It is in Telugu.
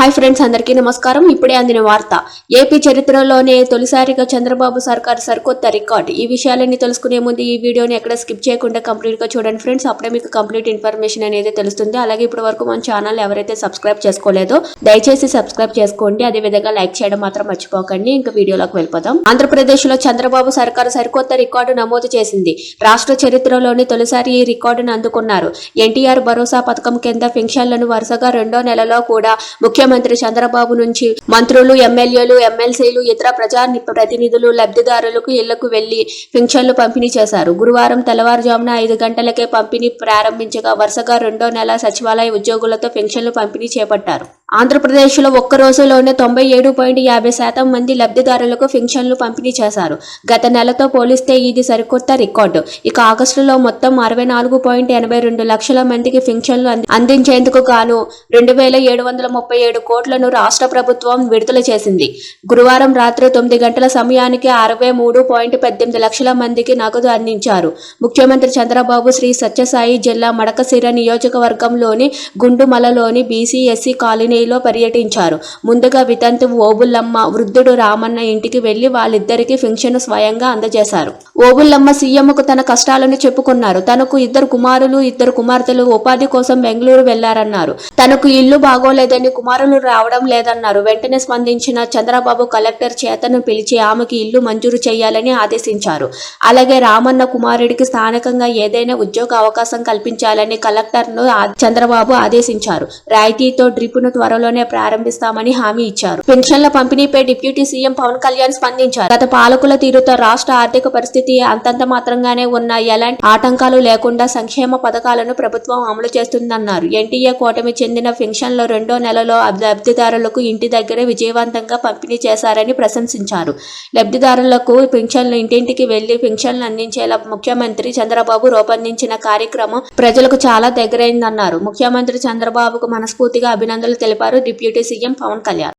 హాయ్ ఫ్రెండ్స్, అందరికీ నమస్కారం. ఇప్పుడే అందిన వార్త. ఏపీ చరిత్రలోనే తొలిసారిగా చంద్రబాబు సర్కార్ సరికొత్త రికార్డు. ఈ విషయాలన్నీ తెలుసుకునే ముందు ఈ వీడియోని ఎక్కడ స్కిప్ చేయకుండా కంప్లీట్ గా చూడండి ఫ్రెండ్స్. అప్పుడే మీకు కంప్లీట్ ఇన్ఫర్మేషన్ అనేది తెలుస్తుంది. అలాగే ఇప్పటి వరకు మన ఛానల్ ఎవరైతే సబ్స్క్రైబ్ చేసుకోలేదో దయచేసి సబ్స్క్రైబ్ చేసుకోండి. అదే విధంగా లైక్ చేయడం మాత్రం మర్చిపోకండి. ఇంకా వీడియోలోకి వెళ్ళిపోదాం. ఆంధ్రప్రదేశ్ లో చంద్రబాబు సర్కార్ సరికొత్త రికార్డు నమోదు చేసింది. రాష్ట్ర చరిత్రలోని తొలిసారి ఈ రికార్డును అందుకున్నారు. ఎన్టీఆర్ భరోసా పథకం కింద పెన్షన్లను వరుసగా రెండో నెలలో కూడా ముఖ్యమంత్రి చంద్రబాబు నుంచి మంత్రులు, ఎమ్మెల్యేలు, ఎమ్మెల్సీలు, ఇతర ప్రజా ప్రతినిధులు లబ్ధిదారులకు ఇళ్లకు వెళ్లి పింఛన్లు పంపిణీ చేశారు. గురువారం తెల్లవారుజామున 5 గంటలకే పంపిణీ ప్రారంభించగా వరుసగా రెండో నెల సచివాలయ ఉద్యోగులతో పింఛన్లు పంపిణీ చేపట్టారు. ఆంధ్రప్రదేశ్లో ఒక్క రోజులోనే 97.50% మంది లబ్ధిదారులకు పింఛన్లు పంపిణీ చేశారు. గత నెలతో పోలిస్తే ఇది సరికొత్త రికార్డు. ఇక ఆగస్టులో మొత్తం 64.82 లక్షల మందికి పింఛన్లు అందించేందుకు గాను 2,737 కోట్లను రాష్ట్ర ప్రభుత్వం విడుదల చేసింది. గురువారం రాత్రి 9 గంటల సమయానికి 63.18 లక్షల మందికి నగదు అందించారు. ముఖ్యమంత్రి చంద్రబాబు శ్రీ సత్యసాయి జిల్లా మడకశిర నియోజకవర్గంలోని గుండుమలలోని బీసీ ఎస్సీ కాలనీలో పర్యటించారు. ముందుగా వితంతు ఓబుల్లమ్మ, వృద్ధుడు రామన్న ఇంటికి వెళ్లి వాళ్ళిద్దరికి పింఛను స్వయంగా అందజేశారు. ఓబుల్లమ్మ సీఎంకు తన కష్టాలను చెప్పుకున్నారు. తనకు 2 కుమారులు, 2 కుమార్తెలు ఉపాధి కోసం బెంగళూరు వెళ్లారన్నారు. తనకు ఇల్లు బాగోలేదని, కుమారులు రావడం లేదన్నారు. వెంటనే స్పందించిన చంద్రబాబు కలెక్టర్ చేతను పిలిచి ఆమెకి ఇల్లు మంజూరు చేయాలని ఆదేశించారు. అలాగే రామన్న కుమారుడికి స్థానికంగా ఏదైనా ఉద్యోగ అవకాశం కల్పించాలని కలెక్టర్ను చంద్రబాబు ఆదేశించారు. రాయితీతో డ్రిప్ను త్వరలోనే ప్రారంభిస్తామని హామీ ఇచ్చారు. పెన్షన్ల పంపిణీపై డిప్యూటీ సీఎం పవన్ కళ్యాణ్ స్పందించారు. గత పాలకుల తీరుతో రాష్ట్ర ఆర్థిక పరిస్థితి అంతంత మాత్రంగానే ఉన్న ఎలాంటి ఆటంకాలు లేకుండా సంక్షేమ పథకాలను ప్రభుత్వం అమలు చేస్తుందన్నారు. ఎన్టీఏ కూటమి చెందిన పెన్షన్లు రెండో నెలలో లబ్ధిదారులకు ఇంటి దగ్గరే విజయవంతంగా పంపిణీ చేశారని ప్రశంసించారు. లబ్ధిదారులకు పెన్షన్లు ఇంటింటికి వెళ్లి పెన్షన్లు అందించేలా ముఖ్యమంత్రి చంద్రబాబు రూపొందించిన కార్యక్రమం ప్రజలకు చాలా దగ్గరైందన్నారు. ముఖ్యమంత్రి చంద్రబాబుకు మనస్ఫూర్తిగా అభినందనలు తెలిపారు డిప్యూటీ సీఎం పవన్ కళ్యాణ్.